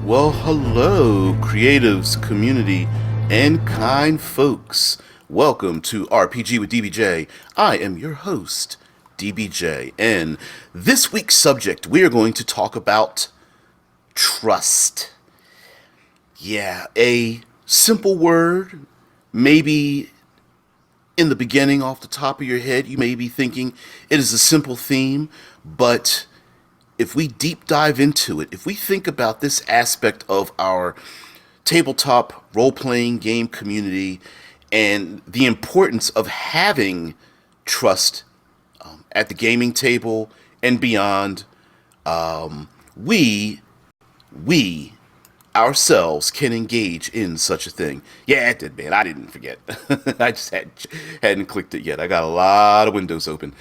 Well, hello, creatives, community, and kind folks. Welcome to RPG with DBJ. I am your host, DBJ, and this week's subject we are going to talk about trust. Yeah, a simple word, maybe in the beginning, off the top of your head, you may be thinking it is a simple theme, but if we deep dive into it, if we think about this aspect of our tabletop role playing game community and the importance of having trust at the gaming table and beyond, we, we ourselves can engage in such a thing. Yeah, it did, man. I didn't forget. I just hadn't clicked it yet. I got a lot of windows open.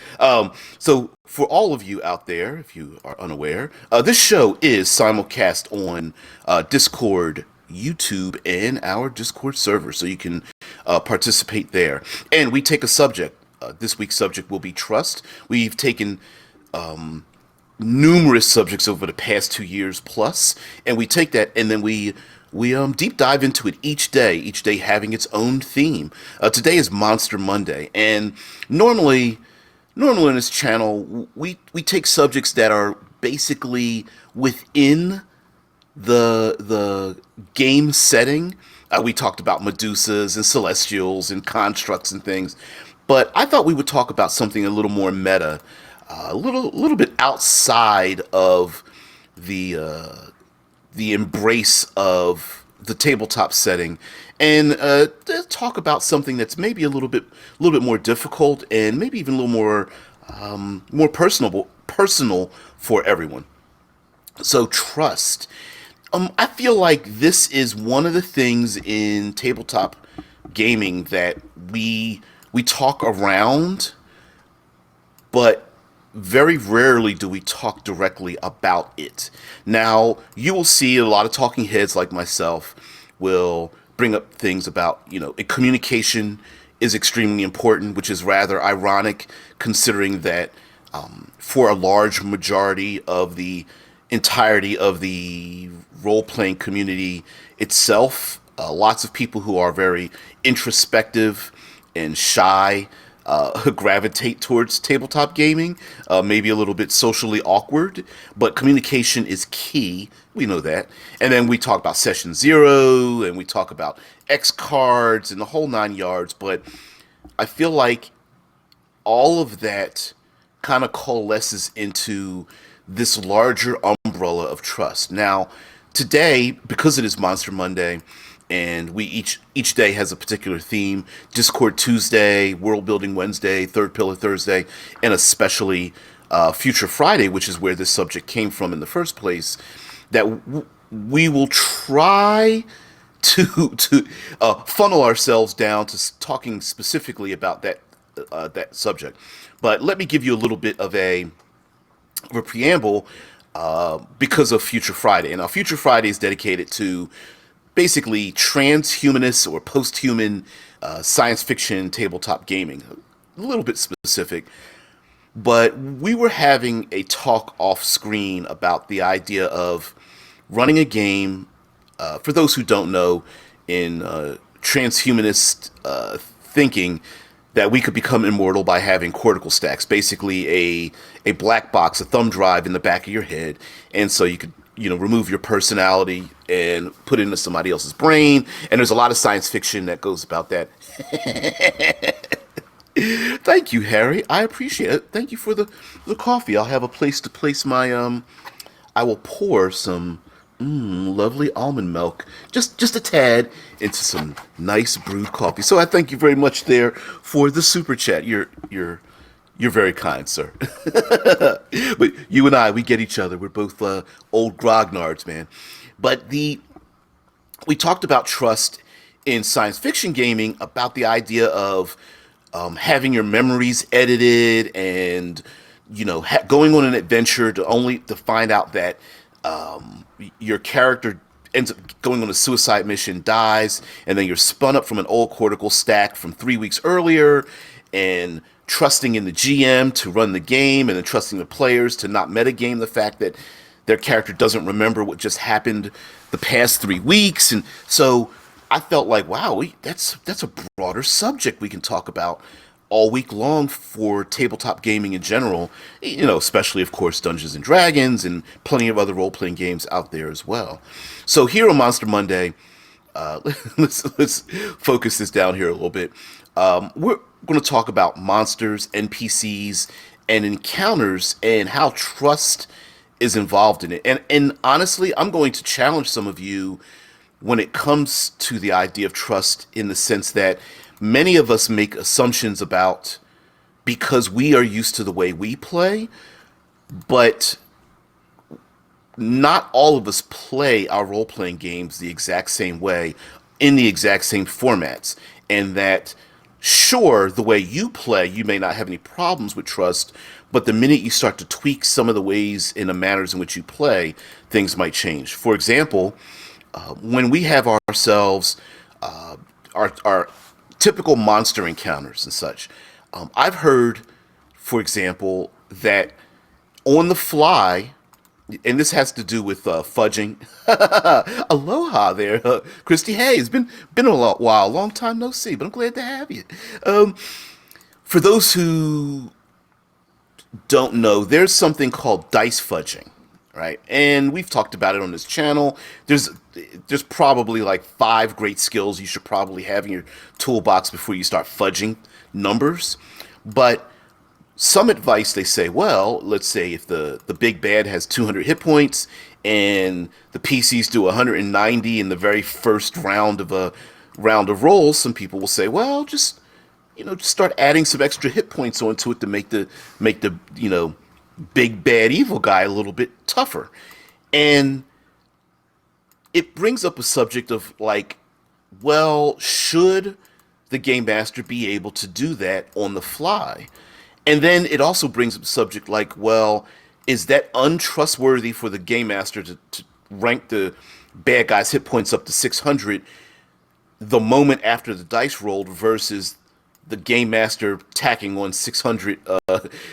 So for all of you out there, if you are unaware, this show is simulcast on Discord, YouTube, and our Discord server, so you can participate there. And we take a subject. This week's subject will be trust. We've taken numerous subjects over the past 2 years plus, and we take that and then we deep dive into it each day having its own theme. Today is Monster Monday, and normally in this channel we take subjects that are basically within the game setting. We talked about Medusas and Celestials and constructs and things, but I thought we would talk about something a little more meta, a little bit outside of the embrace of the tabletop setting, and talk about something that's maybe a little bit more difficult and maybe even a little more personal for everyone. So trust. I feel like this is one of the things in tabletop gaming that we talk around, but very rarely do we talk directly about it. Now, you will see a lot of talking heads like myself will bring up things about, communication is extremely important, which is rather ironic considering that for a large majority of the entirety of the role-playing community itself, lots of people who are very introspective and shy gravitate towards tabletop gaming, maybe a little bit socially awkward, but communication is key. We know that. And then we talk about session zero, and we talk about X cards and the whole 9 yards, but I feel like all of that kind of coalesces into this larger umbrella of trust. Now, today, because it is Monster Monday, and we each day has a particular theme: Discord Tuesday, World Building Wednesday, Third Pillar Thursday, and especially Future Friday, which is where this subject came from in the first place. That we will try to funnel ourselves down to talking specifically about that subject. But let me give you a little bit of a preamble because of Future Friday. And now Future Friday is dedicated to basically transhumanist or post-human science fiction tabletop gaming. A little bit specific. But we were having a talk off screen about the idea of running a game, for those who don't know, in transhumanist thinking, that we could become immortal by having cortical stacks, basically a black box, a thumb drive in the back of your head, and so you could remove your personality and put it into somebody else's brain. And there's a lot of science fiction that goes about that. Thank you, Harry. I appreciate it. Thank you for the coffee. I'll have a place to place my I will pour some lovely almond milk, just a tad, into some nice brewed coffee. So I thank you very much there for the super chat. You're very kind, sir. But you and I, we get each other. We're both old grognards, man. But we talked about trust in science fiction gaming, about the idea of having your memories edited, and going on an adventure to find out that your character ends up going on a suicide mission, dies, and then you're spun up from an old cortical stack from 3 weeks earlier, and trusting in the GM to run the game, and then trusting the players to not metagame the fact that their character doesn't remember what just happened the past 3 weeks, and so I felt like, wow, that's a broader subject we can talk about all week long for tabletop gaming in general. Especially of course Dungeons and Dragons and plenty of other role playing games out there as well. So here on Monster Monday, uh, let's focus this down here a little bit. We're going to talk about monsters, NPCs, and encounters, and how trust is involved in it. And honestly, I'm going to challenge some of you when it comes to the idea of trust, in the sense that many of us make assumptions about, because we are used to the way we play, but not all of us play our role playing games the exact same way in the exact same formats. And that, sure, the way you play, you may not have any problems with trust, but the minute you start to tweak some of the ways and the manners in which you play, things might change. For example, when we have ourselves our typical monster encounters and such, I've heard, for example, that on the fly, and this has to do with fudging. Aloha there, Christy. Hey, it's been a while, long time no see, but I'm glad to have you. Um, for those who don't know, there's something called dice fudging, right? And we've talked about it on this channel. There's probably like 5 great skills you should probably have in your toolbox before you start fudging numbers. But some advice, they say, well, let's say if the big bad has 200 hit points and the PCs do 190 in the very first round of rolls, some people will say, well, just start adding some extra hit points onto it to make the big bad evil guy a little bit tougher. And it brings up a subject of like, well, should the game master be able to do that on the fly? And then it also brings up a subject like, well, is that untrustworthy for the game master to rank the bad guy's hit points up to 600 the moment after the dice rolled, versus the game master tacking on 600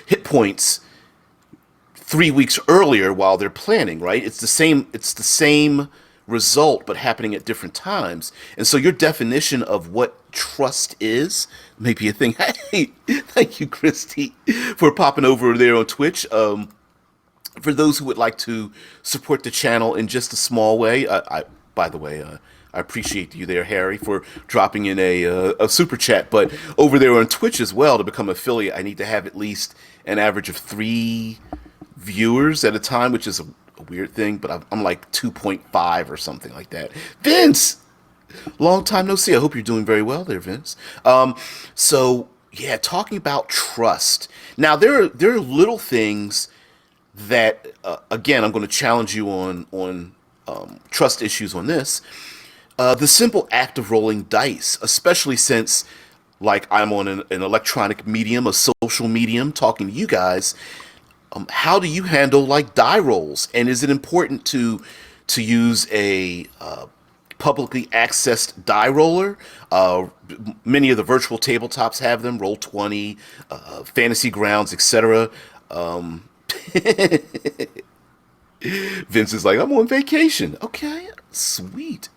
hit points 3 weeks earlier while they're planning, right? It's the same result, but happening at different times. And so your definition of what trust is may be a thing. Hey, thank you, Christy, for popping over there on Twitch. For those who would like to support the channel in just a small way, by the way, I appreciate you there, Harry, for dropping in a super chat. But over there on Twitch as well, to become affiliate, I need to have at least an average of 3 viewers at a time, which is a weird thing, but I'm like 2.5 or something like that. Vince, long time no see. I hope you're doing very well there, Vince. So yeah, talking about trust. Now there are little things that again, I'm going to challenge you on trust issues on this. The simple act of rolling dice, especially since, like, I'm on an electronic medium, a social medium, talking to you guys. How do you handle like die rolls? And is it important to use a publicly accessed die roller? Many of the virtual tabletops have them. Roll 20, Fantasy Grounds, etc. Um, Vince is like, I'm on vacation. Okay, sweet.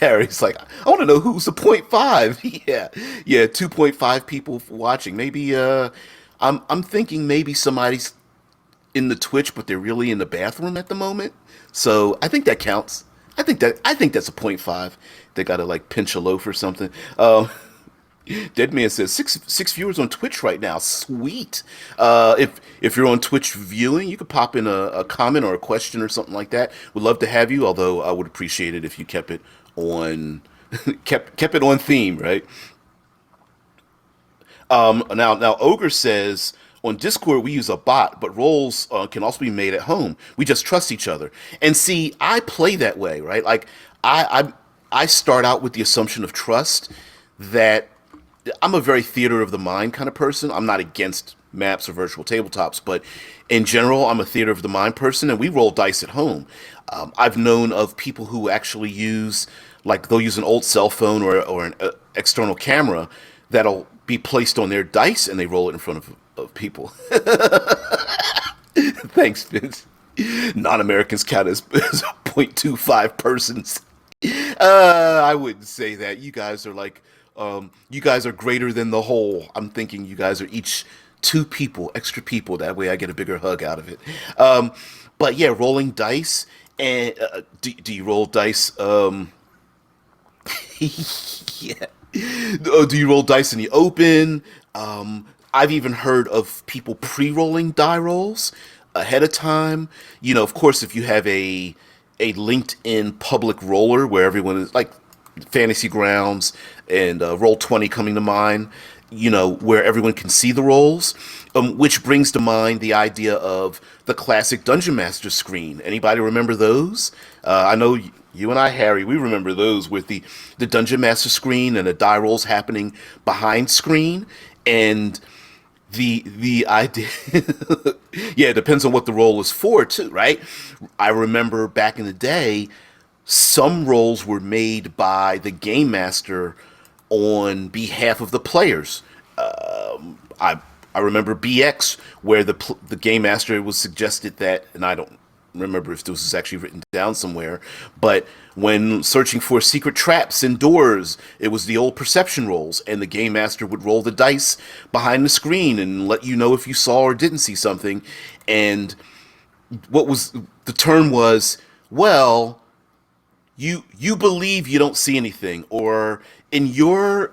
Harry's like, I want to know who's the point five. Yeah, 2.5 people watching. Maybe I'm thinking maybe somebody's in the Twitch, but they're really in the bathroom at the moment. So I think that counts. I think that's a point five. They gotta like pinch a loaf or something. Dead Man says six viewers on Twitch right now. Sweet. If you're on Twitch viewing, you could pop in a comment or a question or something like that. Would love to have you. Although I would appreciate it if you kept it on kept it on theme, right? Now Ogre says on Discord we use a bot, but roles can also be made at home. We just trust each other. And see, I play that way, right? Like I start out with the assumption of trust, that I'm a very theater of the mind kind of person. I'm not against maps or virtual tabletops, but in general, I'm a theater of the mind person, and we roll dice at home. I've known of people who actually they'll use an old cell phone or an external camera that'll be placed on their dice, and they roll it in front of people. Thanks, Vince. Non-Americans count as 0.25 persons. I wouldn't say that. You guys are like, you guys are greater than the whole. I'm thinking you guys are each two people, extra people. That way I get a bigger hug out of it. But yeah, rolling dice. And do you roll dice? Yeah. Do you roll dice in the open? I've even heard of people pre-rolling die rolls ahead of time. You know, of course, if you have a linked-in public roller where everyone is like Fantasy Grounds and Roll20 coming to mind, you know, where everyone can see the rolls, which brings to mind the idea of the classic Dungeon Master screen. Anybody remember those? I know you and I, Harry, we remember those with the Dungeon Master screen and the die rolls happening behind screen. And the idea yeah, it depends on what the role is for too, right? I remember back in the day some roles were made by the game master on behalf of the players. I remember BX where the game master was suggested that, and I don't remember if this was actually written down somewhere, but when searching for secret traps and doors, it was the old perception rolls, and the game master would roll the dice behind the screen and let you know if you saw or didn't see something. And what was the term was, well, you believe you don't see anything, or in your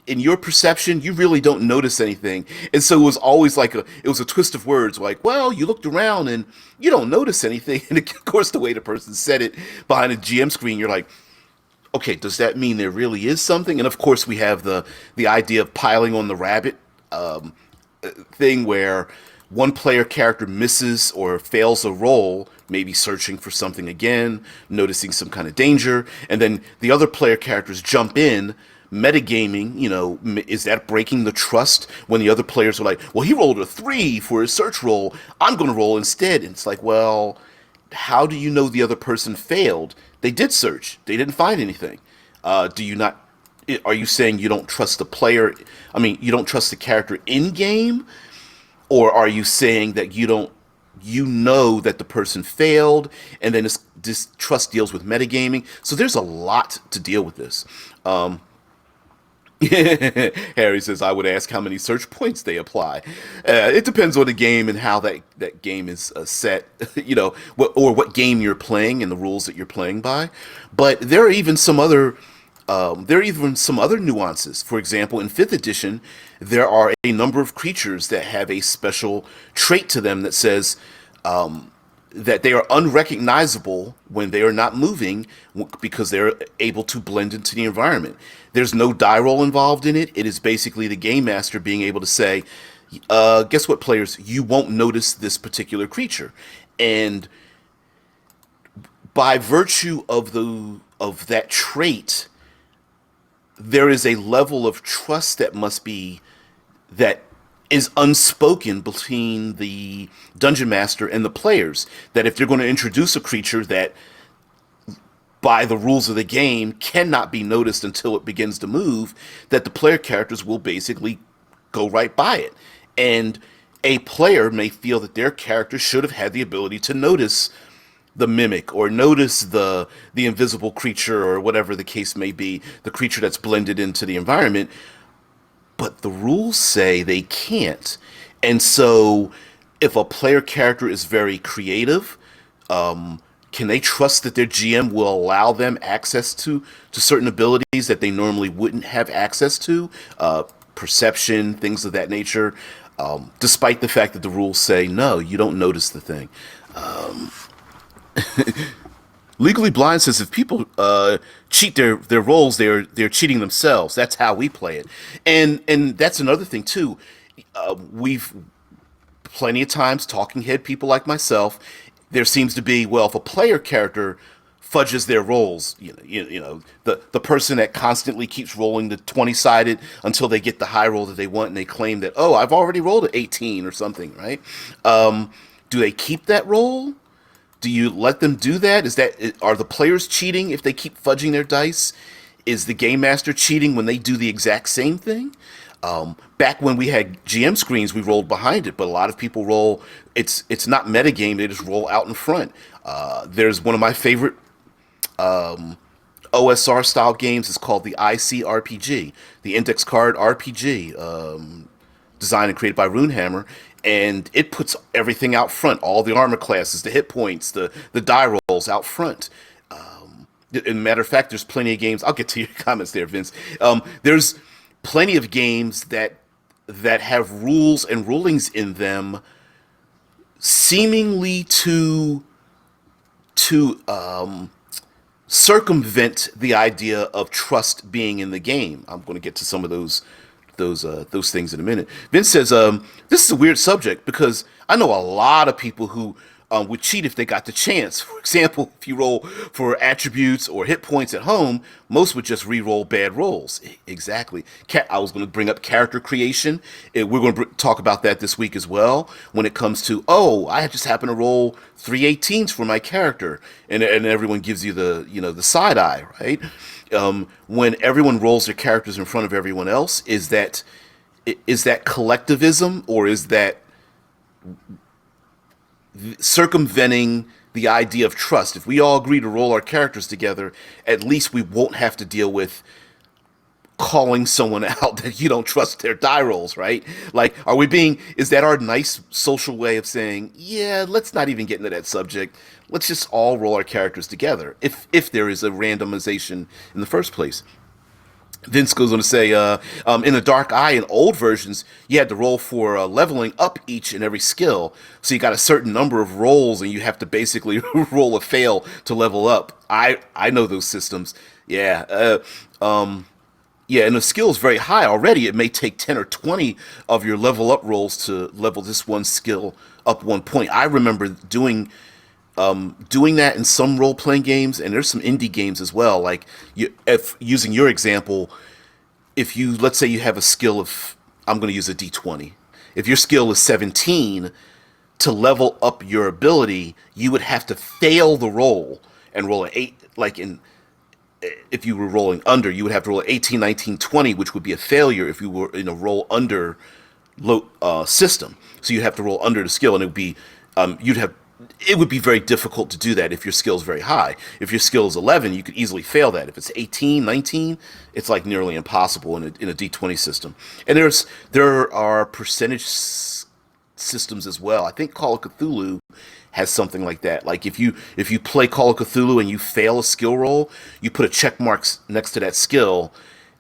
in your perception you really don't notice anything. And so it was always like it was a twist of words, like, well, you looked around and you don't notice anything. And of course the way the person said it behind a GM screen, you're like, okay, does that mean there really is something? And of course we have the idea of piling on the rabbit thing, where one player character misses or fails a roll, maybe searching for something again, noticing some kind of danger, and then the other player characters jump in, metagaming. You know, is that breaking the trust when the other players are like, well, he rolled a 3 for his search roll, I'm going to roll instead? And it's like, well, how do you know the other person failed? They did search, they didn't find anything. Do you not? Are you saying you don't trust the player? I mean, you don't trust the character in game, or are you saying that you don't, you know that the person failed, and then this trust deals with metagaming? So there's a lot to deal with this. Harry says, I would ask how many search points they apply. It depends on the game and how that game is set, you know, what game you're playing and the rules that you're playing by. But there are even some other nuances. For example, in 5th edition, there are a number of creatures that have a special trait to them that says that they are unrecognizable when they are not moving, because they're able to blend into the environment. There's no die roll involved in it. It is basically the game master being able to say, guess what, players, you won't notice this particular creature. And by virtue of that trait, there is a level of trust that is unspoken between the dungeon master and the players, that if they're going to introduce a creature that by the rules of the game cannot be noticed until it begins to move, that the player characters will basically go right by it. And a player may feel that their character should have had the ability to notice the mimic, or notice the invisible creature, or whatever the case may be, the creature that's blended into the environment, but the rules say they can't. And so if a player character is very creative, can they trust that their GM will allow them access to certain abilities that they normally wouldn't have access to, perception, things of that nature, despite the fact that the rules say no, you don't notice the thing. Legally Blind says if people cheat their roles, they're cheating themselves. That's how we play it, and that's another thing too. We've plenty of times, talking head people like myself, there seems to be, well, if a player character fudges their rolls, the person that constantly keeps rolling the 20-sided until they get the high roll that they want, and they claim that, oh, I've already rolled an 18 or something, right? Do they keep that roll? Do you let them do that? Are the players cheating if they keep fudging their dice? Is the game master cheating when they do the exact same thing? Back when we had GM screens, we rolled behind it, but a lot of people roll. It's not metagame; they just roll out in front. There's one of my favorite OSR style games. It's called the IC RPG, the Index Card RPG, designed and created by Runehammer, and it puts everything out front. All the armor classes, the hit points, the die rolls out front. As a matter of fact, there's plenty of games. I'll get to your comments there, Vince. There's plenty of games that have rules and rulings in them, seemingly to circumvent the idea of trust being in the game. I'm going to get to some of those things in a minute. Vince says, "This is a weird subject because I know a lot of people who would cheat if they got the chance. For example, if you roll for attributes or hit points at home, most would just re-roll bad rolls." Exactly. I was going to bring up character creation. We're going to talk about that this week as well. When it comes to, I just happen to roll 3 18s for my character, and everyone gives you the side eye, right? When everyone rolls their characters in front of everyone else, is that collectivism, or is that circumventing the idea of trust? If we all agree to roll our characters together, at least we won't have to deal with calling someone out that you don't trust their die rolls, right? Like, is that our nice social way of saying, yeah, let's not even get into that subject. Let's just all roll our characters together, if there is a randomization in the first place. Vince goes on to say, in the Dark Eye, in old versions, you had to roll for leveling up each and every skill. So you got a certain number of rolls, and you have to basically roll a fail to level up. I know those systems. Yeah. And the skill is very high already. It may take 10 or 20 of your level up rolls to level this one skill up 1 point. I remember doing that in some role playing games, and there's some indie games as well. Like, if using your example, if let's say you have a skill of, I'm going to use a D20. If your skill is 17, to level up your ability, you would have to fail the roll and roll an 8. If you were rolling under, you would have to roll an 18, 19, 20, which would be a failure if you were in a roll under low system. So you'd have to roll under the skill, and it would be very difficult to do that if your skill is very high. If your skill is 11, you could easily fail that. If it's 18, 19, it's like nearly impossible in a D20 system. And there are percentage systems as well. I think Call of Cthulhu has something like that. Like, if you play Call of Cthulhu and you fail a skill roll, you put a check mark next to that skill,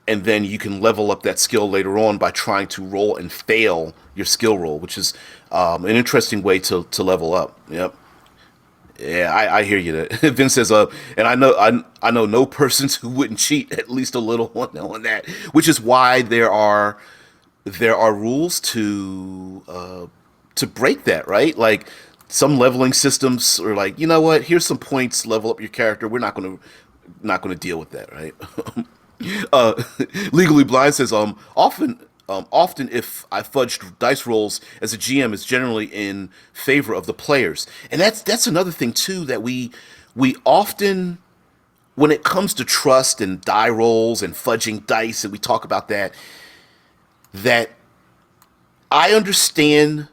and then you can level up that skill later on by trying to roll and fail your skill roll, which is an interesting way to level up. Yep. Yeah, I hear you. That Vince says, and I know no persons who wouldn't cheat at least a little on that, which is why there are rules to break that, right? Like, some leveling systems are like, you know what? Here's some points. Level up your character. We're not gonna deal with that, right? Legally Blind says, often if I fudged dice rolls as a GM, it's generally in favor of the players, and that's another thing too, that we often, when it comes to trust and die rolls and fudging dice, and we talk about that I understand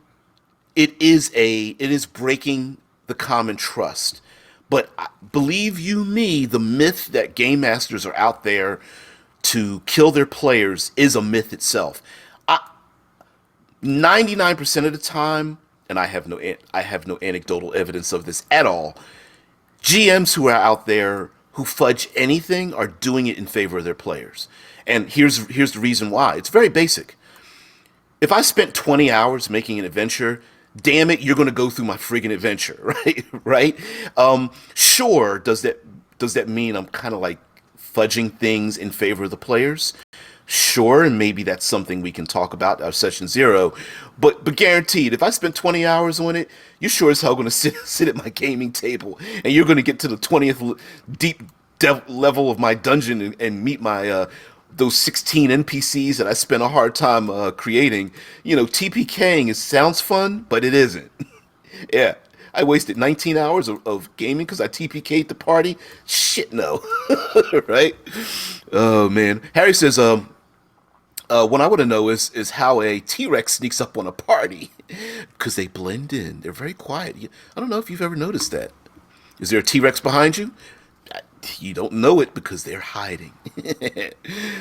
it is breaking the common trust. But believe you me, the myth that game masters are out there to kill their players is a myth itself. 99% of the time, and I have no anecdotal evidence of this at all, GMs who are out there who fudge anything are doing it in favor of their players. And here's the reason why. It's very basic. If I spent 20 hours making an adventure, damn it, you're going to go through my friggin' adventure, right? Right? Sure, does that mean I'm kind of like fudging things in favor of the players? Sure, and maybe that's something we can talk about our session 0. But guaranteed, if I spent 20 hours on it, you're sure as hell going to sit at my gaming table, and you're going to get to the 20th deep level of my dungeon and meet my those 16 NPCs that I spent a hard time creating. TPKing sounds fun, but it isn't. Yeah, I wasted 19 hours of gaming because I TPK'd the party. Shit, no. Right? Oh, man. Harry says, What I want to know is how a T-Rex sneaks up on a party because they blend in. They're very quiet. I don't know if you've ever noticed that. Is there a T-Rex behind you? You don't know it because they're hiding.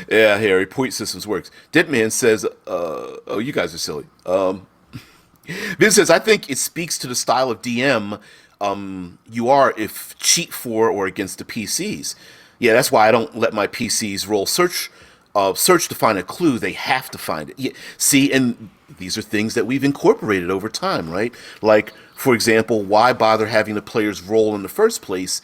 Yeah, Harry, point systems works. Deadman says, oh, you guys are silly. Vince says, I think it speaks to the style of DM you are if cheat for or against the PCs. Yeah, that's why I don't let my PCs roll search to find a clue. They have to find it. Yeah, see, and these are things that we've incorporated over time, right? Like, for example, why bother having the players roll in the first place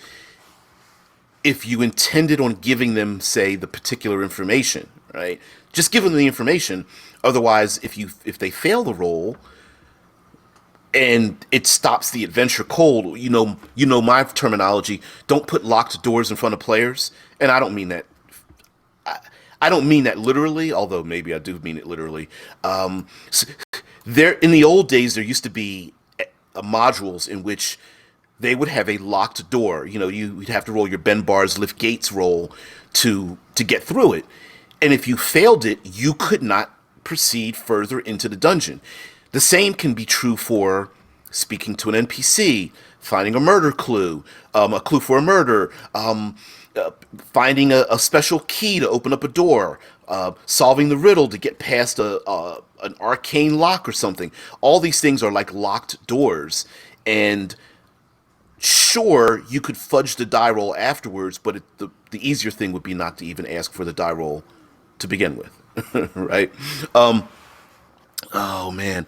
if you intended on giving them, say, the particular information, right? Just give them the information. Otherwise, if they fail the roll and it stops the adventure cold, my terminology. Don't put locked doors in front of players, and I don't mean that. I don't mean that literally, although maybe I do mean it literally. S There, in the old days, there used to be modules in which they would have a locked door. You'd have to roll your Ben Bar's lift gates roll to get through it, and if you failed it, you could not proceed further into the dungeon. The same can be true for speaking to an NPC, finding a murder clue, a clue for a murder, finding a special key to open up a door, solving the riddle to get past an arcane lock or something. All these things are like locked doors, and sure, you could fudge the die roll afterwards, but the easier thing would be not to even ask for the die roll to begin with, right? Oh man.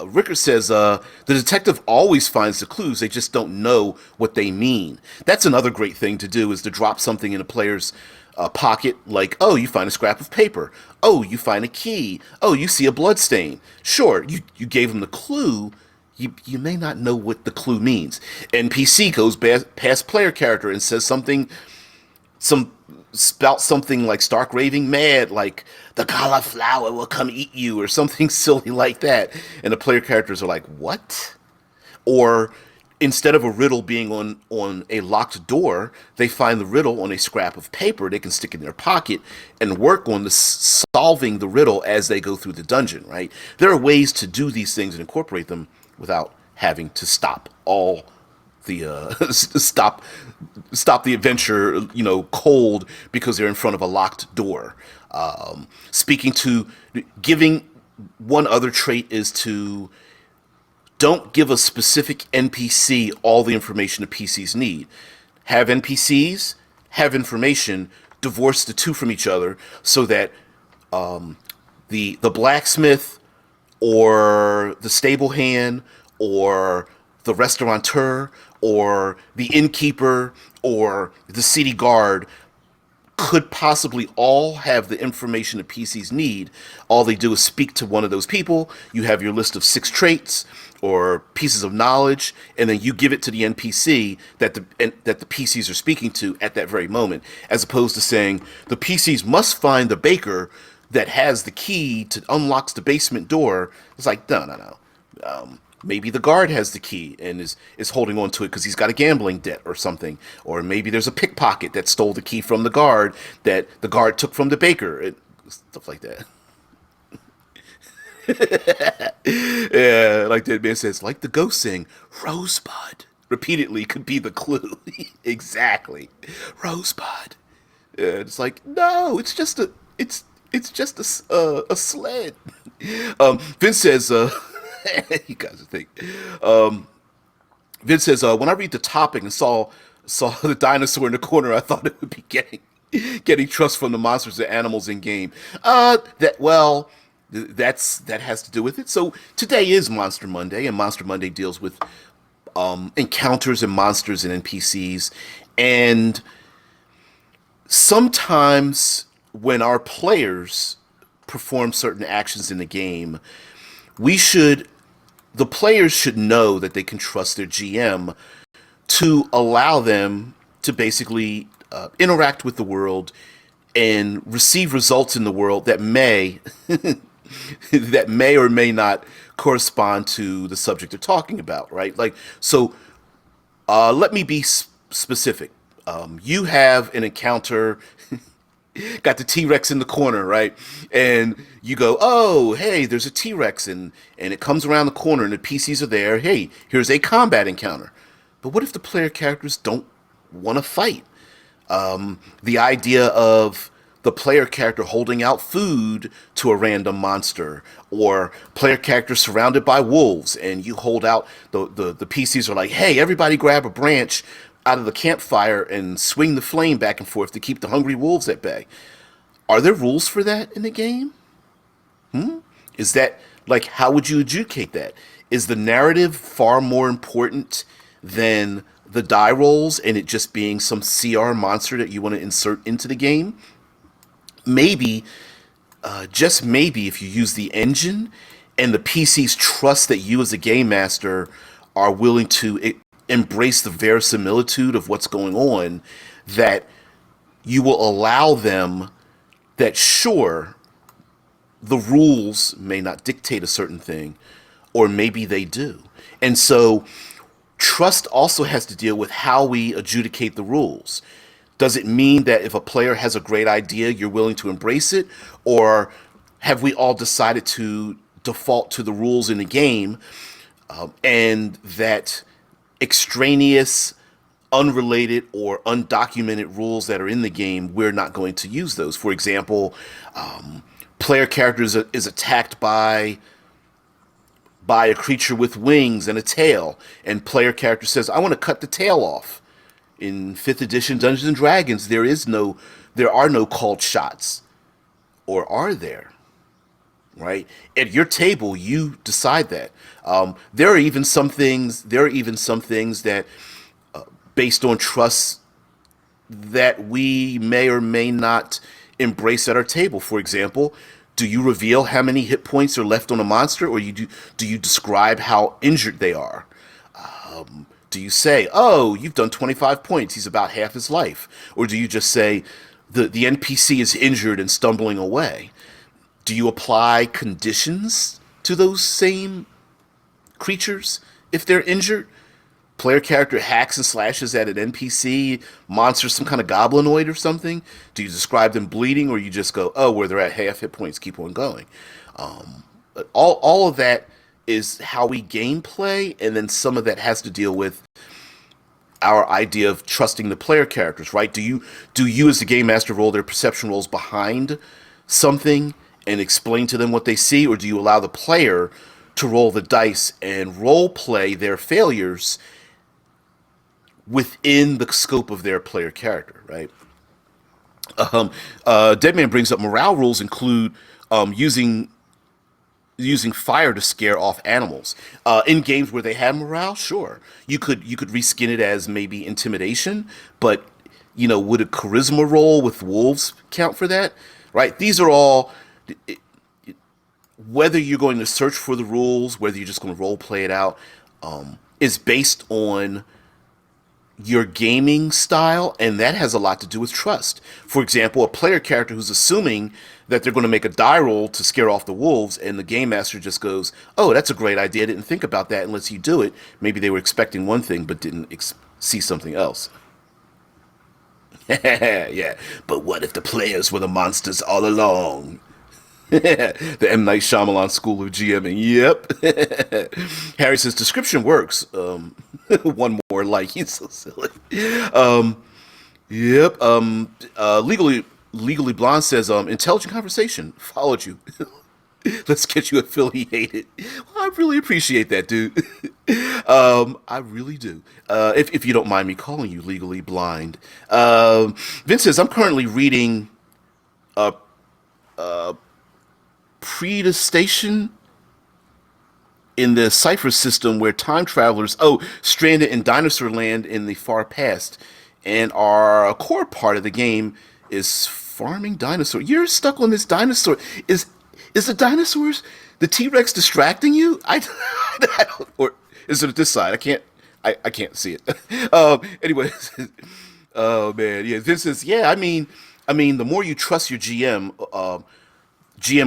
Ricker says the detective always finds the clues. They just don't know what they mean. That's another great thing to do, is to drop something in a player's pocket, like, oh, you find a scrap of paper. Oh, you find a key. Oh, you see a blood stain. Sure, you gave them the clue. You may not know what the clue means. NPC goes past player character and says some spout something like stark raving mad, like the cauliflower will come eat you, or something silly like that, and the player characters are like, what? Or instead of a riddle being on a locked door, they find the riddle on a scrap of paper they can stick in their pocket and work on solving the riddle as they go through the dungeon, right? There are ways to do these things and incorporate them without having to stop all the stop the adventure, cold because they're in front of a locked door. Speaking to giving one other trait is to don't give a specific NPC all the information the PCs need. Have NPCs, have information, divorce the two from each other so that the blacksmith or the stable hand or the restaurateur or the innkeeper or the city guard could possibly all have the information the PCs need. All they do is speak to one of those people. You have your list of 6 traits or pieces of knowledge, and then you give it to the NPC that the PCs are speaking to at that very moment, as opposed to saying the PCs must find the baker that has the key to unlocks the basement door. It's like, no. Maybe the guard has the key and is holding on to it because he's got a gambling debt or something. Or maybe there's a pickpocket that stole the key from the guard that the guard took from the baker. Stuff like that. Yeah, like that man says, like the ghost saying, Rosebud. Repeatedly could be the clue. Exactly. Rosebud. Yeah, it's like, no, it's just a sled. Vince says, you guys think. Vince says, when I read the topic and saw the dinosaur in the corner, I thought it would be getting trust from the monsters and animals in game. That has to do with it. So today is Monster Monday, and Monster Monday deals with encounters and monsters and NPCs. And sometimes when our players perform certain actions in the game, the players should know that they can trust their GM to allow them to basically interact with the world and receive results in the world that may that may or may not correspond to the subject they're talking about, right? Like, so let me be specific. You have an encounter got the T-Rex in the corner, right? And you go, oh, hey, there's a T-Rex, and it comes around the corner, and the PCs are there. Hey, here's a combat encounter. But what if the player characters don't want to fight? The idea of the player character holding out food to a random monster, or player character surrounded by wolves, and you hold out the PCs are like, hey, everybody grab a branch out of the campfire and swing the flame back and forth to keep the hungry wolves at bay. Are there rules for that in the game? Is that like, how would you adjudicate that? Is the narrative far more important than the die rolls and it just being some CR monster that you want to insert into the game? Maybe, just maybe, if you use the engine and the PCs trust that you as a game master are willing to embrace the verisimilitude of what's going on, that you will allow them that, sure, the rules may not dictate a certain thing, or maybe they do. And so trust also has to deal with how we adjudicate the rules. Does it mean that if a player has a great idea, you're willing to embrace it? Or have we all decided to default to the rules in the game, and that extraneous, unrelated, or undocumented rules that are in the game, we're not going to use those? For example, player character is attacked by a creature with wings and a tail, and player character says, I want to cut the tail off. In 5th edition Dungeons and Dragons, there are no called shots. Or are there? Right? At your table, you decide that. There are even some things that, based on trust, that we may or may not embrace at our table. For example, do you reveal how many hit points are left on a monster, or do you describe how injured they are? Do you say, oh, you've done 25 points, he's about half his life? Or do you just say, the NPC is injured and stumbling away? Do you apply conditions to those same creatures if they're injured? Player character hacks and slashes at an NPC monster, some kind of goblinoid or something. Do you describe them bleeding, or you just go, oh, where they're at half hit points, keep on going? But all of that is how we gameplay, and then some of that has to deal with our idea of trusting the player characters, right? Do you as the game master roll their perception rolls behind something and explain to them what they see, or do you allow the player to roll the dice and role play their failures within the scope of their player character, right? Deadman brings up morale rules include using fire to scare off animals. In games where they have morale, sure, you could reskin it as maybe intimidation, but would a charisma roll with wolves count for that? Right? These are all, whether you're going to search for the rules, whether you're just going to role play it out, is based on your gaming style, and that has a lot to do with trust. For example, a player character who's assuming that they're going to make a die roll to scare off the wolves, and the game master just goes, oh, that's a great idea, I didn't think about that, and lets you do it. Maybe they were expecting one thing but didn't see something else. Yeah, but what if the players were the monsters all along? The M. Night Shyamalan School of GMing. Yep. Harry says description works. One more like, he's so silly. Yep. Legally Blonde says intelligent conversation followed you. Let's get you affiliated. Well, I really appreciate that, dude. I really do. If you don't mind me calling you Legally Blind. Vince says I'm currently reading Predestation in the Cipher system, where time travelers, stranded in dinosaur land in the far past, and a core part of the game is farming dinosaur. You're stuck on this dinosaur. Is the dinosaurs, the T-Rex, distracting you? I don't, or is it at this side? I can't see it. Anyways, oh man, yeah. This is, yeah. I mean, the more you trust your GM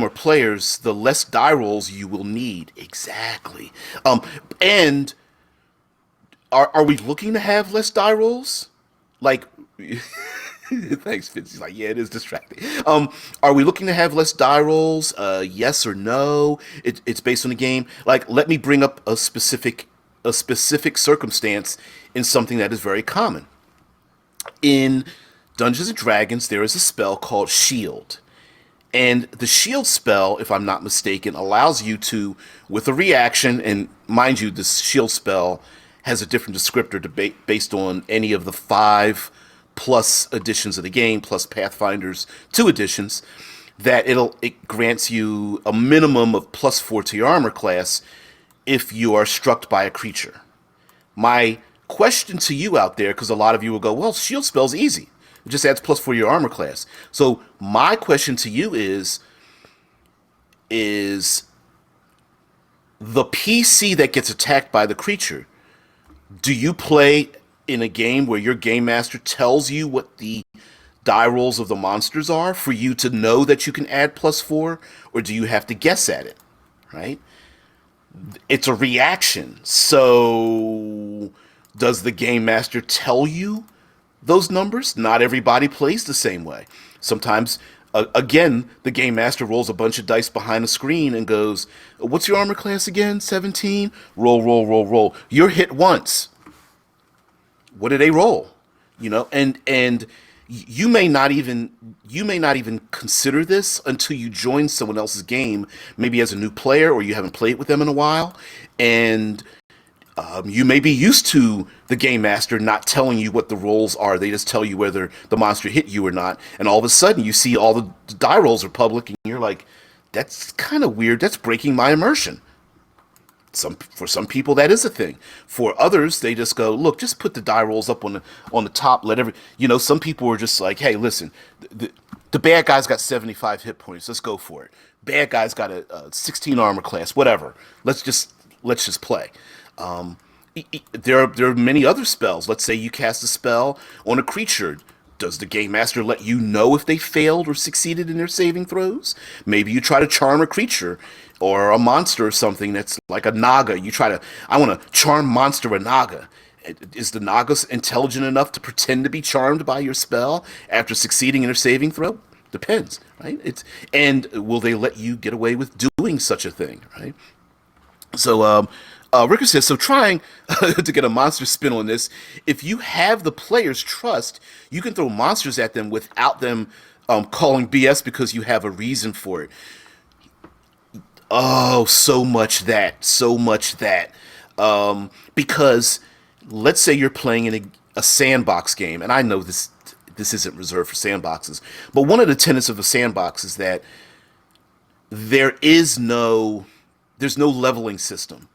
or players, the less die rolls you will need. Exactly. And are we looking to have less die rolls? Like, Thanks, Vince. He's like, yeah, it is distracting. Are we looking to have less die rolls? Yes or no? It's based on the game. Like, let me bring up a specific circumstance in something that is very common. In Dungeons and Dragons, there is a spell called Shield. And the shield spell, if I'm not mistaken, allows you to, with a reaction, and mind you, this shield spell has a different descriptor based on any of the five plus editions of the game, plus Pathfinder's two editions, that it grants you a minimum of +4 to your armor class if you are struck by a creature. My question to you out there, because a lot of you will go, well, shield spell's easy. It just adds +4 to your armor class. So my question to you is the PC that gets attacked by the creature, do you play in a game where your game master tells you what the die rolls of the monsters are for you to know that you can add +4, or do you have to guess at it? Right? It's a reaction. So does the game master tell you those numbers? Not everybody plays the same way. Sometimes, again, the game master rolls a bunch of dice behind the screen and goes, "What's your armor class again? 17? Roll, roll, roll, roll. You're hit once. What do they roll?" And you may not even consider this until you join someone else's game, maybe as a new player or you haven't played with them in a while, and you may be used to the game master not telling you what the rolls are. They just tell you whether the monster hit you or not. And all of a sudden, you see all the die rolls are public, and you're like, "That's kind of weird. That's breaking my immersion." For some people, that is a thing. For others, they just go, "Look, just put the die rolls up on the top. Some people are just like, hey, listen, the bad guy's got 75 hit points. Let's go for it. Bad guy's got a 16 armor class. Whatever. Let's just play." There are many other spells. Let's say you cast a spell on a creature. Does the game master let you know if they failed or succeeded in their saving throws? Maybe you try to charm a creature or a monster or something that's like a naga. I want to charm monster a naga. Is the naga intelligent enough to pretend to be charmed by your spell after succeeding in their saving throw? Depends, right? And will they let you get away with doing such a thing, right? So, Ricker says, so trying to get a monster spin on this, if you have the player's trust, you can throw monsters at them without them calling BS because you have a reason for it. Oh, so much that. Because let's say you're playing in a sandbox game, and I know this isn't reserved for sandboxes, but one of the tenets of a sandbox is that there's no leveling system.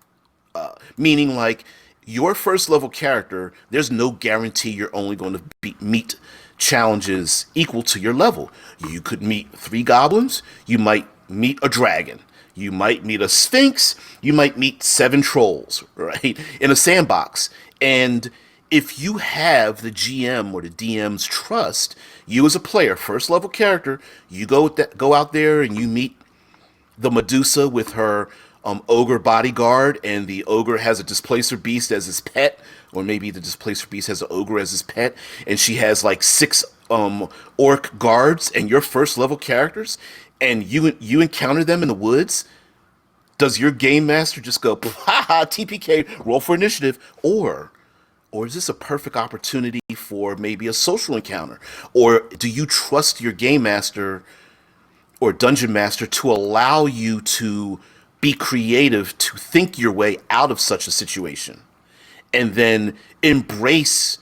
Meaning, like, your first level character, there's no guarantee you're only going to meet challenges equal to your level. You could meet 3 goblins, you might meet a dragon, you might meet a sphinx, you might meet 7 trolls, right? In a sandbox. And if you have the GM or the DM's trust, you as a player, first level character, you go out there and you meet the Medusa with her ogre bodyguard, and the ogre has a displacer beast as his pet, or maybe the displacer beast has an ogre as his pet, and she has like 6 orc guards, and your first level characters, and you encounter them in the woods. Does your game master just go, haha, TPK, roll for initiative, or is this a perfect opportunity for maybe a social encounter, or do you trust your game master or dungeon master to allow you to be creative, to think your way out of such a situation, and then embrace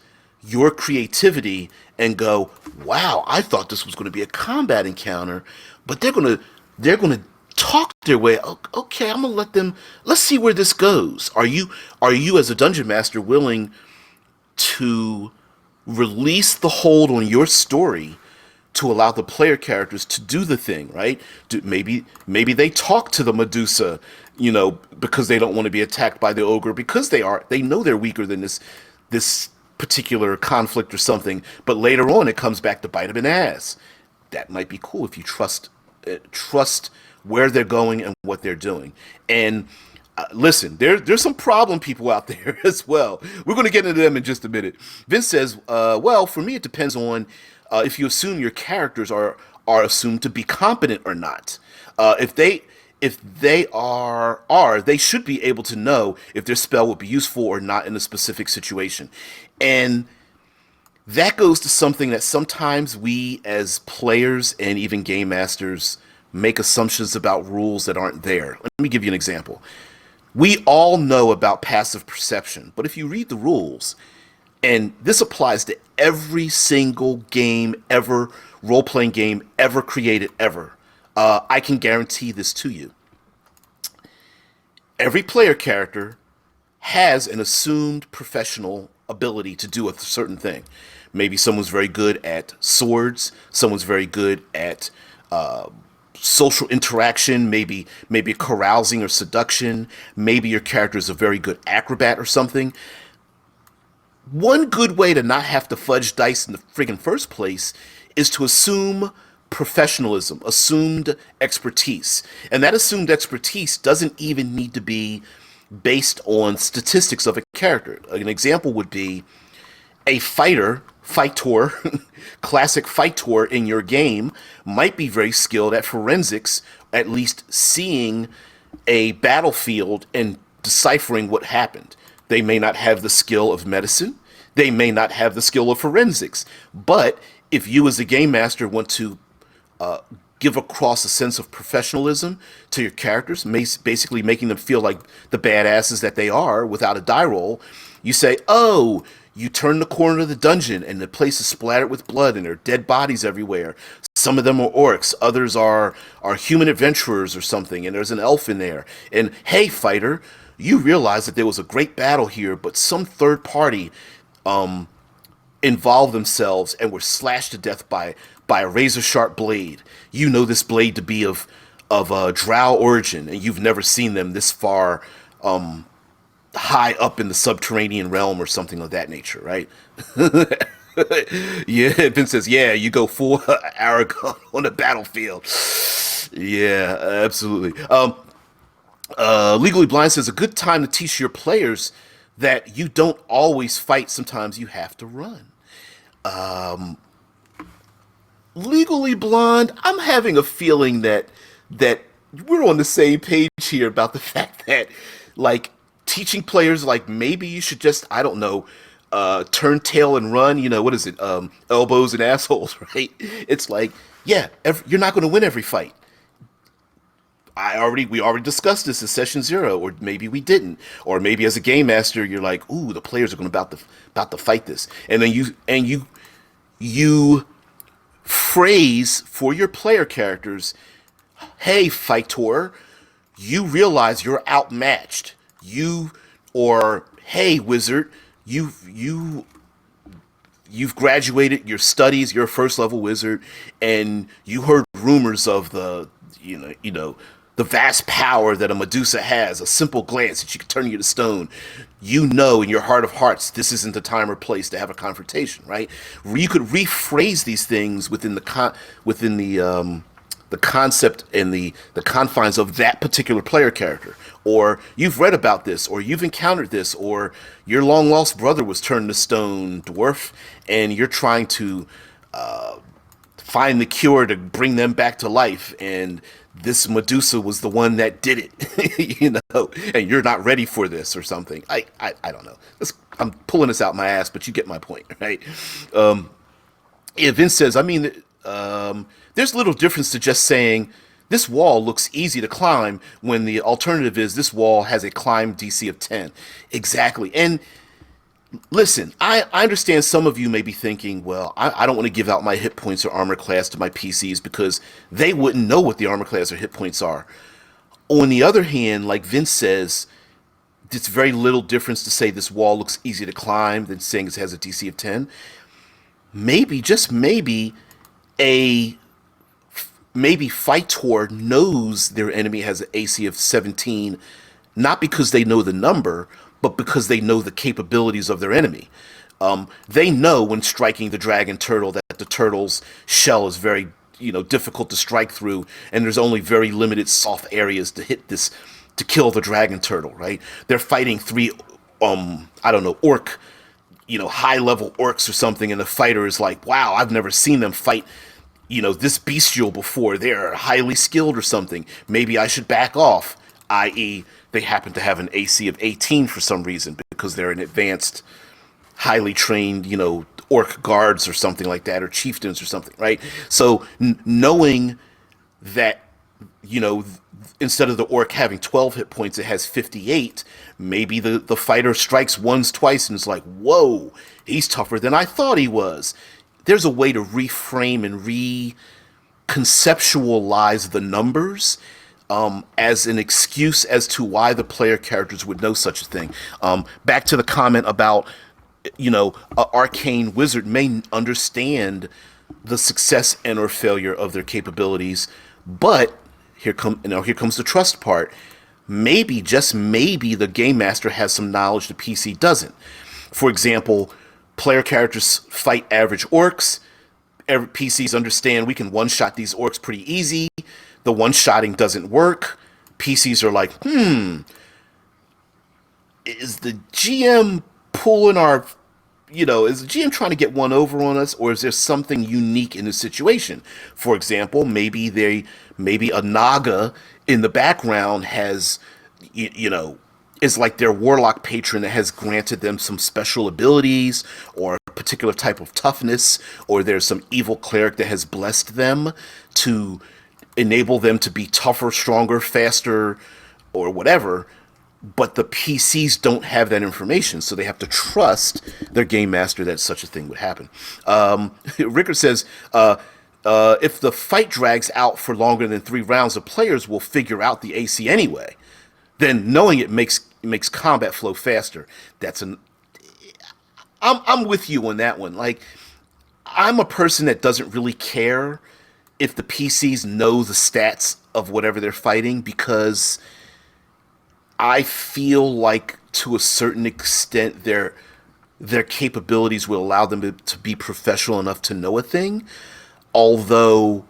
your creativity and go, wow, I thought this was going to be a combat encounter, but they're going to talk their way. Okay, I'm going to let them. Let's see where this goes. Are you as a dungeon master willing to release the hold on your story to allow the player characters to do the thing, right? Maybe they talk to the Medusa, because they don't want to be attacked by the ogre, because they know they're weaker than this particular conflict or something. But later on, it comes back to bite them in the ass. That might be cool if you trust where they're going and what they're doing. And listen, there's some problem people out there as well. We're going to get into them in just a minute. Vince says, well, for me, it depends on if you assume your characters are assumed to be competent or not. If they are, they should be able to know if their spell would be useful or not in a specific situation. And that goes to something that sometimes we as players and even game masters make assumptions about rules that aren't there. Let me give you an example. We all know about passive perception, but if you read the rules, and this applies to every single game ever, role playing game ever created ever, I can guarantee this to you. Every player character has an assumed professional ability to do a certain thing. Maybe someone's very good at swords, someone's very good at social interaction, maybe carousing or seduction, maybe your character is a very good acrobat or something. One good way to not have to fudge dice in the friggin' first place is to assume professionalism, assumed expertise. And that assumed expertise doesn't even need to be based on statistics of a character. An example would be a fighter, classic fighter in your game might be very skilled at forensics, at least seeing a battlefield and deciphering what happened. They may not have the skill of medicine, they may not have the skill of forensics, but if you as a game master want to give across a sense of professionalism to your characters, basically making them feel like the badasses that they are without a die roll, you say, oh, you turn the corner of the dungeon and the place is splattered with blood and there are dead bodies everywhere. Some of them are orcs, others are human adventurers or something, and there's an elf in there. And hey, fighter, you realize that there was a great battle here, but some third party involved themselves and were slashed to death by a razor sharp blade. You know this blade to be of drow origin, and you've never seen them this far high up in the subterranean realm or something of that nature, right? Yeah, Vince says, yeah, you go full Aragon on the battlefield. Yeah, absolutely. Legally Blind says, a good time to teach your players that you don't always fight, sometimes you have to run. Legally Blonde, I'm having a feeling that we're on the same page here about the fact that, like, teaching players, like, maybe you should just, I don't know, turn tail and run. You know, what is it? Elbows and assholes, right? It's like, yeah, you're not going to win every fight. We already discussed this in session 0, or maybe we didn't, or maybe as a game master you're like, ooh, the players are going about to fight this, and then you phrase for your player characters, hey, fighter, you realize you're outmatched. Or hey, wizard, you've graduated your studies, you're a first level wizard, and you heard rumors of the the vast power that a Medusa has, a simple glance that she can turn you to stone. You know in your heart of hearts this isn't the time or place to have a confrontation, right? You could rephrase these things within the concept and the confines of that particular player character. Or you've read about this, or you've encountered this, or your long lost brother was turned to stone, dwarf, and you're trying to find the cure to bring them back to life, and this Medusa was the one that did it, and you're not ready for this or something. I don't know. I'm pulling this out my ass, but you get my point, right? Yeah, Vince says, I mean, there's little difference to just saying this wall looks easy to climb when the alternative is this wall has a climb DC of 10. Exactly. And listen, I understand some of you may be thinking, well, I don't want to give out my hit points or armor class to my PCs because they wouldn't know what the armor class or hit points are. On the other hand, like Vince says, it's very little difference to say this wall looks easy to climb than saying it has a DC of 10. Maybe, just maybe, maybe Fightor knows their enemy has an AC of 17, not because they know the number, but because they know the capabilities of their enemy. They know when striking the dragon turtle that the turtle's shell is very, difficult to strike through, and there's only very limited soft areas to hit this, to kill the dragon turtle, right? They're fighting 3, orc high level orcs or something, and the fighter is like, wow, I've never seen them fight, this bestial before. They're highly skilled or something. Maybe I should back off, i.e., they happen to have an AC of 18 for some reason because they're an advanced, highly trained, orc guards or something like that, or chieftains or something, right? So knowing that, you know, instead of the orc having 12 hit points, it has 58. Maybe the fighter strikes once, twice, and it's like, whoa, he's tougher than I thought he was. There's a way to reframe and reconceptualize the numbers as an excuse as to why the player characters would know such a thing. Back to the comment about, an arcane wizard may understand the success and or failure of their capabilities, but here comes the trust part. Maybe, just maybe, the game master has some knowledge the PC doesn't. For example, player characters fight average orcs. PCs understand we can one-shot these orcs pretty easy. The one-shotting doesn't work. PCs are like, is the GM pulling our, is the GM trying to get one over on us, or is there something unique in the situation? For example, maybe a Naga in the background has, is like their warlock patron that has granted them some special abilities or a particular type of toughness, or there's some evil cleric that has blessed them to enable them to be tougher, stronger, faster, or whatever. But the PCs don't have that information, so they have to trust their game master that such a thing would happen. Rickard says, if the fight drags out for longer than 3 rounds, the players will figure out the AC anyway. Then knowing it makes combat flow faster. I'm with you on that one. Like, I'm a person that doesn't really care if the PCs know the stats of whatever they're fighting, because I feel like to a certain extent their capabilities will allow them to be professional enough to know a thing. Although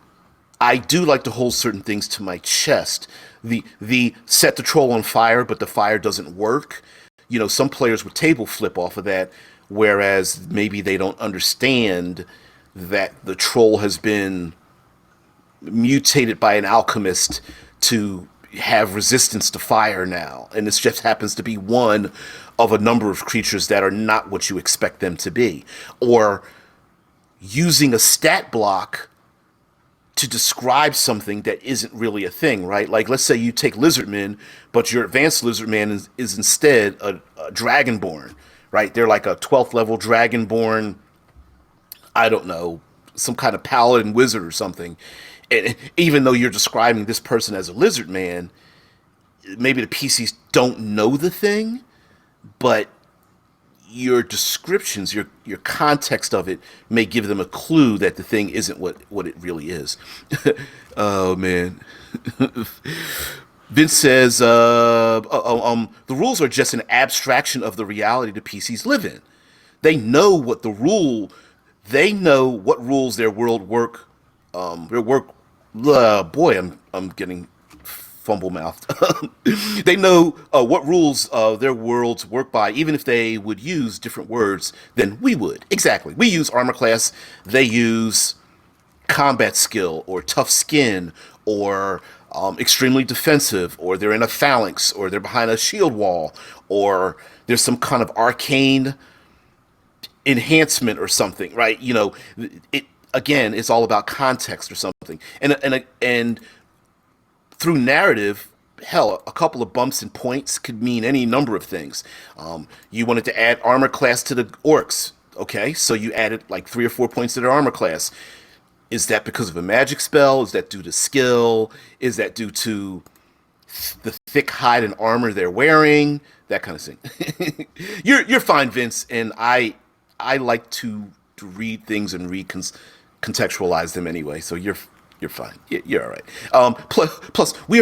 I do like to hold certain things to my chest. The set the troll on fire, but the fire doesn't work. Some players would table flip off of that, whereas maybe they don't understand that the troll has been mutated by an alchemist to have resistance to fire now, and this just happens to be one of a number of creatures that are not what you expect them to be. Or using a stat block to describe something that isn't really a thing, right? Like, let's say you take Lizardmen, but your advanced Lizardman is instead a Dragonborn, right? They're like a 12th level Dragonborn, I don't know, some kind of paladin wizard or something. And even though you're describing this person as a lizard man, maybe the PCs don't know the thing, but your descriptions, your context of it may give them a clue that the thing isn't what it really is. Oh man. Vince says, the rules are just an abstraction of the reality the PCs live in. They know what rules their world work. Boy, I'm getting fumble mouthed. They know what rules their worlds work by, even if they would use different words than we would. Exactly. We use armor class. They use combat skill or tough skin or extremely defensive, or they're in a phalanx, or they're behind a shield wall, or there's some kind of arcane enhancement or something, right? It again, it's all about context or something. And through narrative, hell, a couple of bumps and points could mean any number of things. You wanted to add armor class to the orcs, okay? So you added like 3 or 4 points to their armor class. Is that because of a magic spell? Is that due to skill? Is that due to the thick hide and armor they're wearing? That kind of thing. You're fine, Vince, and I like to read things and contextualize them anyway. So you're fine. You're all right. Plus, we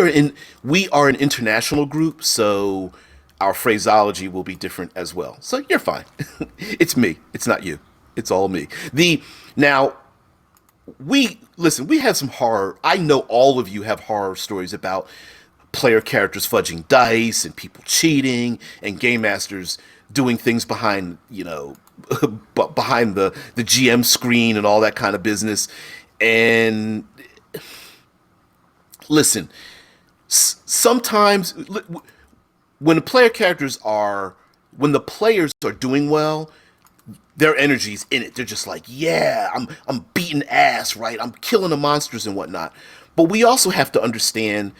are an international group, so our phraseology will be different as well. So you're fine. It's me. It's not you. It's all me. Now, we have some horror. I know all of you have horror stories about player characters fudging dice and people cheating and game masters doing things behind, behind the GM screen and all that kind of business. And listen, sometimes when the player characters are when the players are doing well, their energy's in it. They're just like, yeah, I'm beating ass, right? I'm killing the monsters and whatnot. But we also have to understand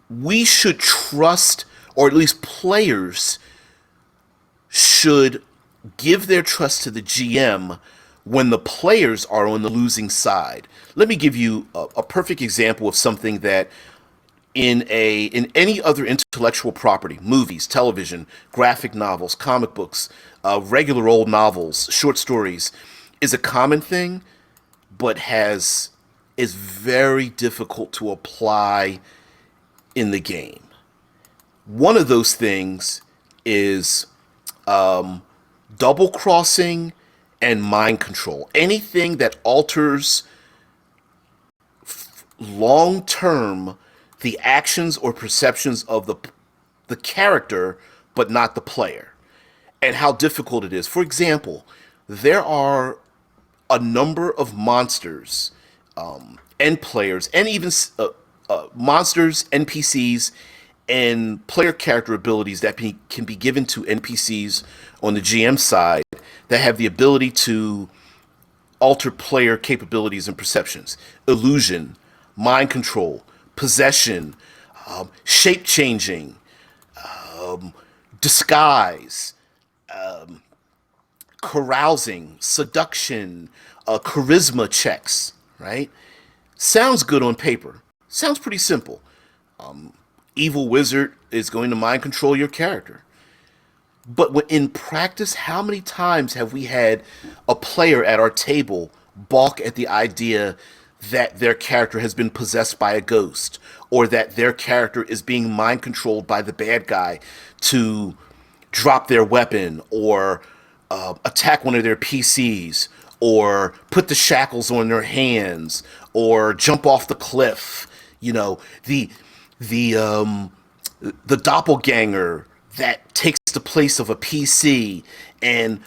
we should trust, or at least players should give their trust to the GM when the players are on the losing side. Let me give you a perfect example of something that in any other intellectual property, movies, television, graphic novels, comic books, regular old novels, short stories, is a common thing, but has is very difficult to apply in the game. One of those things is double crossing and mind control. Anything that alters long term the actions or perceptions of the character, but not the player, and how difficult it is. For example, there are a number of monsters and players, and even monsters, NPCs, and player character abilities that can be given to NPCs on the GM side that have the ability to alter player capabilities and perceptions. Illusion, mind control, possession, shape changing, disguise, carousing, seduction, charisma checks, right? Sounds good on paper. Sounds pretty simple. Evil wizard is going to mind control your character. But in practice, how many times have we had a player at our table balk at the idea that their character has been possessed by a ghost, or that their character is being mind controlled by the bad guy to drop their weapon, or attack one of their PCs, or put the shackles on their hands, or jump off the cliff? You know, the doppelganger that takes the place of a PC, and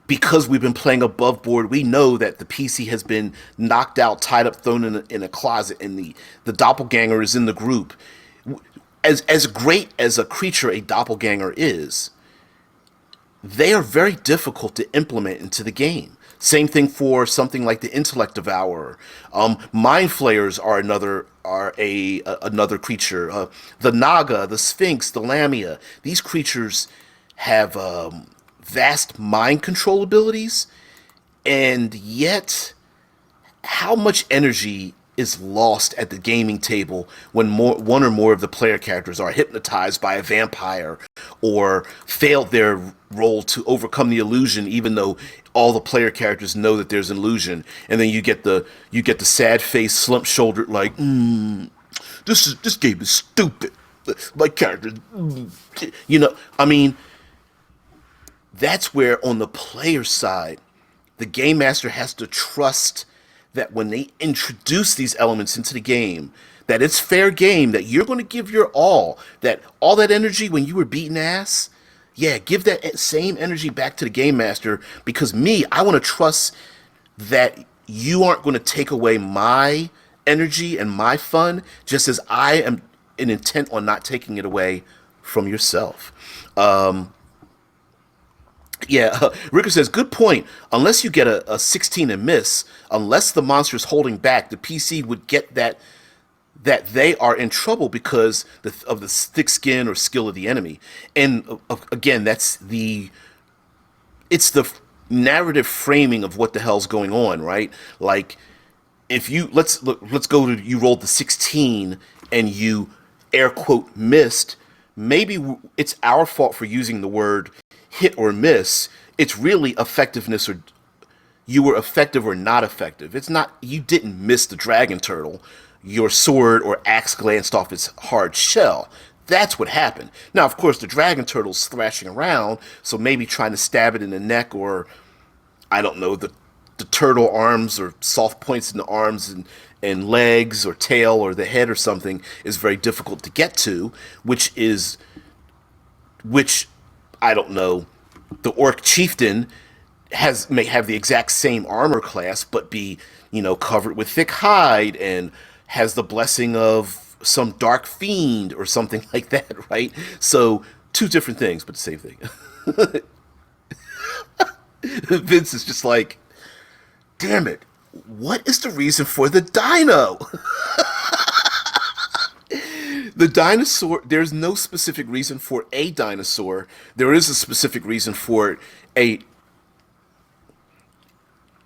because we've been playing above board, we know that the PC has been knocked out, tied up, thrown in a closet, and the doppelganger is in the group. As great as a creature a doppelganger is, they are very difficult to implement into the game. Same thing for something like the intellect devourer. Mind flayers are another creature. The naga, the sphinx, the lamia. These creatures have vast mind control abilities, and yet how much energy is lost at the gaming table when one or more of the player characters are hypnotized by a vampire, or failed their role to overcome the illusion, even though all the player characters know that there's an illusion. And then you get the sad face, slump shouldered, like, this game is stupid. My character, I mean, that's where on the player side, the game master has to trust that when they introduce these elements into the game, that it's fair game, that you're going to give your all that energy when you were beating ass. Yeah, give that same energy back to the game master, because I want to trust that you aren't going to take away my energy and my fun, just as I am an intent on not taking it away from yourself. Yeah, Ricker says, good point. Unless you get a 16 and miss, unless the monster's holding back, the PC would get that they are in trouble because of the thick skin or skill of the enemy. And again, it's the narrative framing of what the hell's going on, right? Like, if you let's go to, you rolled the 16 and you air quote missed. Maybe it's our fault for using the word hit or miss. It's really effectiveness, or you were effective or not effective. It's not, you didn't miss the dragon turtle. Your sword or axe glanced off its hard shell. That's what happened. Now, of course, the dragon turtle's thrashing around, so maybe trying to stab it in the neck, or I don't know, the turtle arms or soft points in the arms and legs or tail or the head or something is very difficult to get to, which I don't know. The orc chieftain may have the exact same armor class, but be covered with thick hide and has the blessing of some dark fiend or something like that, right? So two different things, but the same thing. Vince is just like, damn it, what is the reason for the dino? The dinosaur, there's no specific reason for a dinosaur. There is a specific reason for a.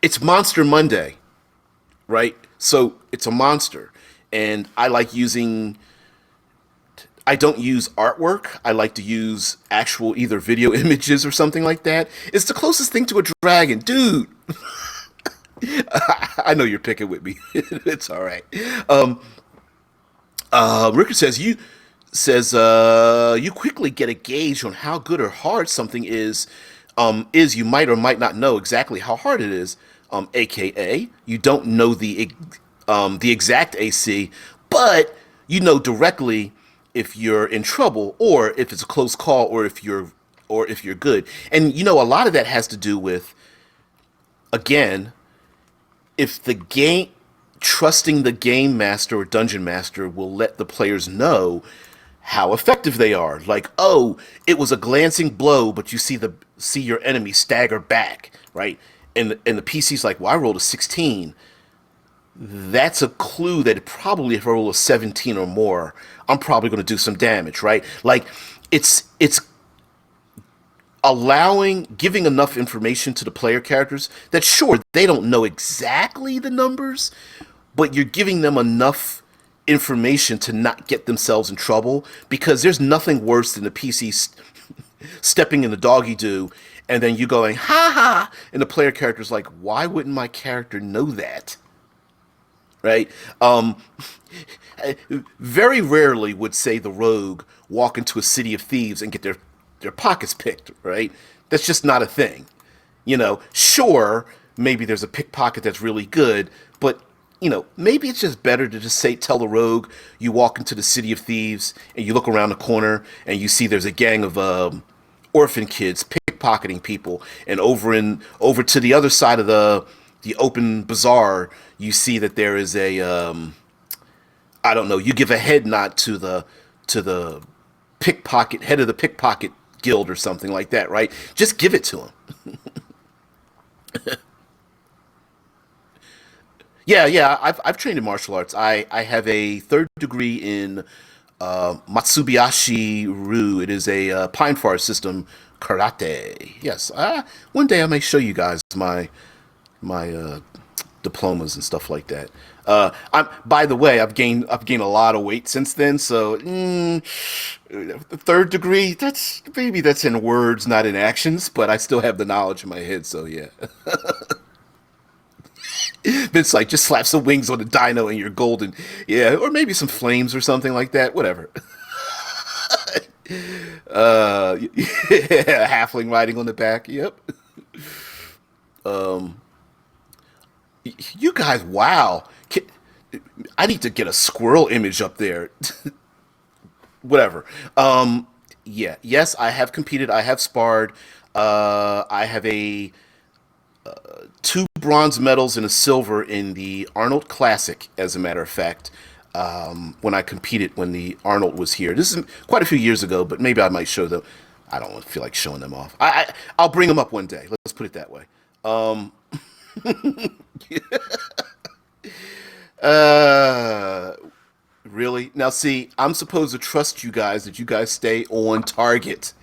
It's Monster Monday, right? So it's a monster. And I like using. I don't use artwork. I like to use actual either video images or something like that. It's the closest thing to a dragon. Dude! I know you're picking with me. It's all right. Ricker says you quickly get a gauge on how good or hard something is. You might or might not know exactly how hard it is. AKA you don't know the exact AC, but you know directly if you're in trouble or if it's a close call or if you're good. And a lot of that has to do with, again, if the game trusting the game master or dungeon master will let the players know how effective they are. Like, oh, it was a glancing blow, but you see your enemy stagger back, right? And the PC's like, well, I rolled a 16. That's a clue that probably if I roll a 17 or more, I'm probably going to do some damage, right? Like, it's giving enough information to the player characters that sure, they don't know exactly the numbers, but you're giving them enough information to not get themselves in trouble, because there's nothing worse than the PC stepping in the doggy do and then you going, ha ha, and the player character's like, why wouldn't my character know that? Right? Very rarely would, say, the rogue walk into a city of thieves and get their pockets picked, right? That's just not a thing. Sure, maybe there's a pickpocket that's really good, but maybe it's just better to just tell the rogue you walk into the city of thieves and you look around the corner and you see there's a gang of orphan kids pickpocketing people, and over to the other side of the open bazaar, you see that there is a I don't know. You give a head nod to the pickpocket head of the pickpocket guild or something like that, right? Just give it to him. Yeah. I've trained in martial arts. I have a third degree in Matsubiyashi Ryu. It is a Pine Forest system karate. Yes. One day I may show you guys my diplomas and stuff like that. By the way, I've gained a lot of weight since then. So third degree, that's in words, not in actions. But I still have the knowledge in my head. So yeah. Vince like just slap some wings on the dino and you're golden. Yeah, or maybe some flames or something like that. Whatever. Yeah, halfling riding on the back. Yep. You guys, wow. I need to get a squirrel image up there. Whatever. Yeah. Yes, I have competed. I have sparred. I have two bronze medals and a silver in the Arnold Classic, as a matter of fact. When I competed when the Arnold was here. This is quite a few years ago, but maybe I might show them. I don't feel like showing them off. I'll bring them up one day. Let's put it that way. Uh, really? Now, see, I'm supposed to trust you guys that you guys stay on target.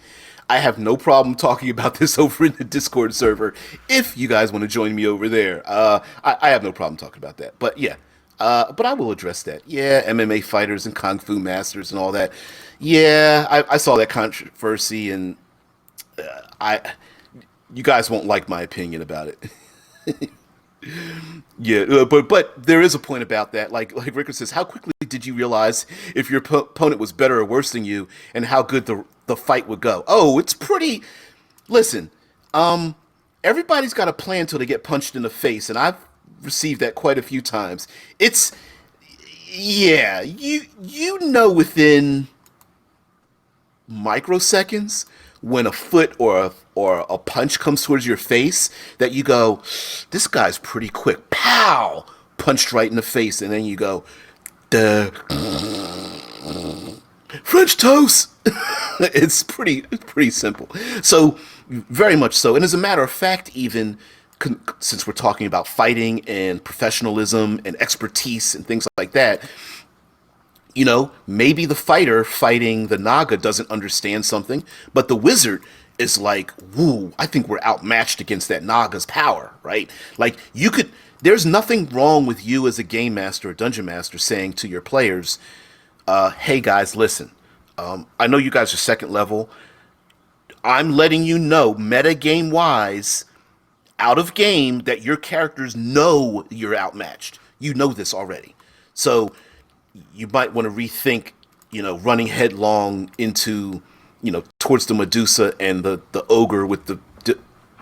I have no problem talking about this over in the Discord server if you guys want to join me over there. I have no problem talking about that. But yeah, but I will address that. Yeah, MMA fighters and Kung Fu masters and all that. Yeah, I saw that controversy, and I, you guys won't like my opinion about it. Yeah, but there is a point about that. Like Ricker says, how quickly did you realize if your opponent was better or worse than you, and how good the fight would go? Oh, it's pretty. Listen, everybody's got a plan till they get punched in the face, and I've received that quite a few times. It's yeah, you know within microseconds when a foot or a punch comes towards your face that you go, this guy's pretty quick. Pow! Punched right in the face, and then you go, duh. French toast. It's pretty simple. So very much so. And as a matter of fact, even since we're talking about fighting and professionalism and expertise and things like that, maybe the fighter fighting the Naga doesn't understand something, but the wizard is like, woo, I think we're outmatched against that Naga's power, right? Like, there's nothing wrong with you as a game master or dungeon master saying to your players, hey guys, listen, I know you guys are second level. I'm letting you know, meta game wise, out of game, that your characters know you're outmatched. You know this already. So you might want to rethink, running headlong into, towards the Medusa and the ogre with the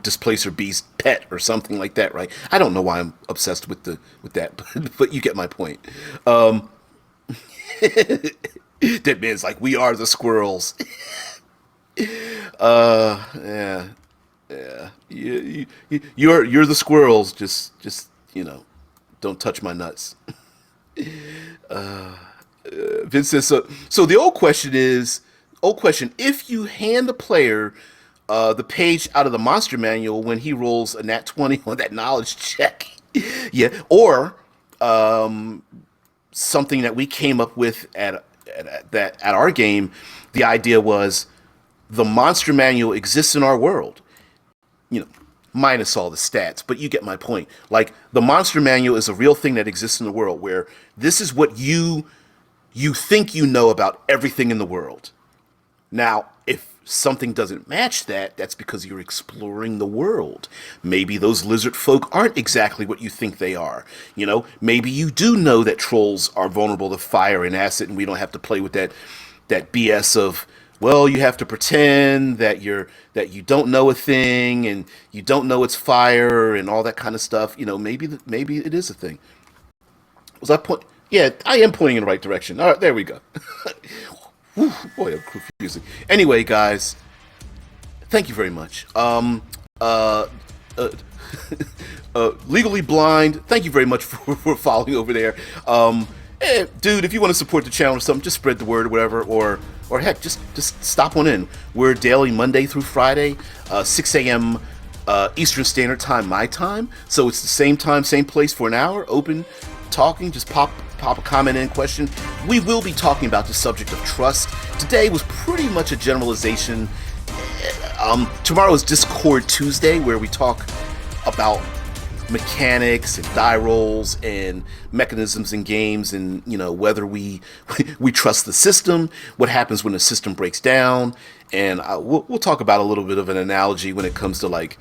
displacer beast pet or something like that, right? I don't know why I'm obsessed with that, but you get my point. Dead man's like, we are the squirrels. Yeah. You're the squirrels. Just don't touch my nuts. Vince says so. So the old question, if you hand the player the page out of the monster manual when he rolls a nat 20 on that knowledge check, yeah, or something that we came up with at our game, the idea was the monster manual exists in our world, minus all the stats, but you get my point. Like, the monster manual is a real thing that exists in the world, where this is what you think you know about everything in the world. Now, if something doesn't match that, that's because you're exploring the world. Maybe those lizard folk aren't exactly what you think they are. Maybe you do know that trolls are vulnerable to fire and acid, and we don't have to play with that BS of, well, you have to pretend that you don't know a thing and you don't know it's fire and all that kind of stuff. Maybe it is a thing. Was I point? Yeah, I am pointing in the right direction. All right, there we go. Whew, boy, I'm confusing. Anyway, guys, thank you very much. Legally Blind, thank you very much for following over there. Dude, if you want to support the channel or something, just spread the word or whatever, or heck, just stop on in. We're daily Monday through Friday, 6 a.m. Eastern Standard Time, my time. So it's the same time, same place for an hour, open, talking. Just pop a comment in, question. We will be talking about the subject of trust. Today was pretty much a generalization. Tomorrow is Discord Tuesday, where we talk about mechanics and die rolls and mechanisms in games, and whether we trust the system, what happens when the system breaks down, and we'll talk about a little bit of an analogy when it comes to, like,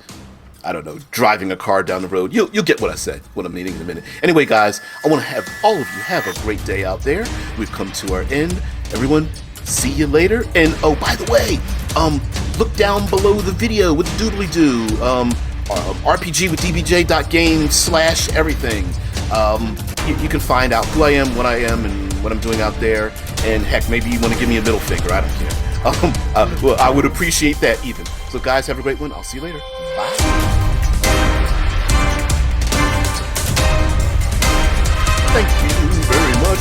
I don't know, driving a car down the road. You'll get what I said, what I'm meaning in a minute. Anyway, guys, I want to have all of you have a great day out there. We've come to our end. Everyone, see you later. And oh, by the way, look down below the video with the doodly-doo. rpgwithdbj.game/everything. You can find out who I am, what I am, and what I'm doing out there. And heck, maybe you want to give me a middle finger. I don't care. Well, I would appreciate that even. So guys, have a great one. I'll see you later. Bye. Thank you very much.